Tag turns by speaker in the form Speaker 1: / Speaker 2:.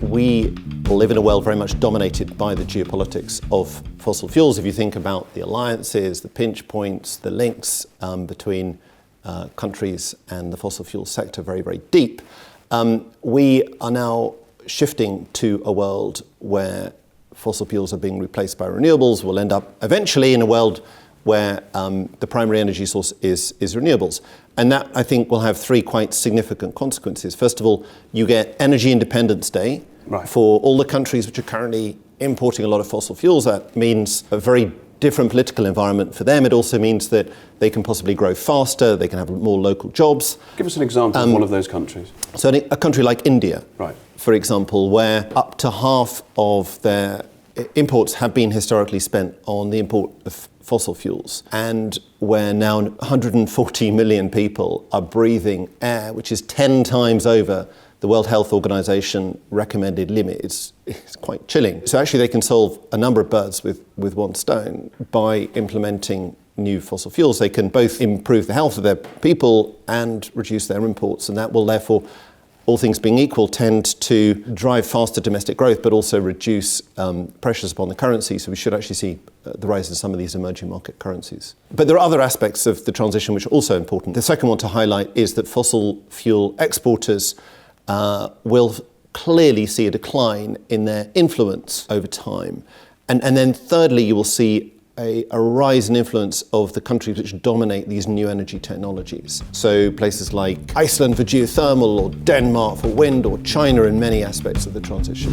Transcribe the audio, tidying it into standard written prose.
Speaker 1: we live in a world very much dominated by the geopolitics of fossil fuels. If you think about the alliances, the pinch points, the links between countries and the fossil fuel sector, very, very deep. We are now shifting to a world where fossil fuels are being replaced by renewables. We'll end up eventually in a world where the primary energy source is renewables. And that, I think, will have three quite significant consequences. First of all, you get energy independence day for all the countries which are currently importing a lot of fossil fuels. That means a very different political environment for them. It also means that they can possibly grow faster, they can have more local jobs.
Speaker 2: Give us an example of one of those countries.
Speaker 1: So a country like India, for example, where up to half of their imports have been historically spent on the import of fossil fuels, and where now 140 million people are breathing air, which is 10 times over the World Health Organization recommended limit. It's quite chilling. So actually they can solve a number of birds with one stone by implementing new fossil fuels. They can both improve the health of their people and reduce their imports, and that will therefore, all things being equal, tend to drive faster domestic growth, but also reduce pressures upon the currency. So we should actually see the rise in some of these emerging market currencies. But there are other aspects of the transition which are also important. The second one to highlight is that fossil fuel exporters will clearly see a decline in their influence over time. And then thirdly, you will see a rise in influence of the countries which dominate these new energy technologies. So places like Iceland for geothermal, or Denmark for wind, or China in many aspects of the transition.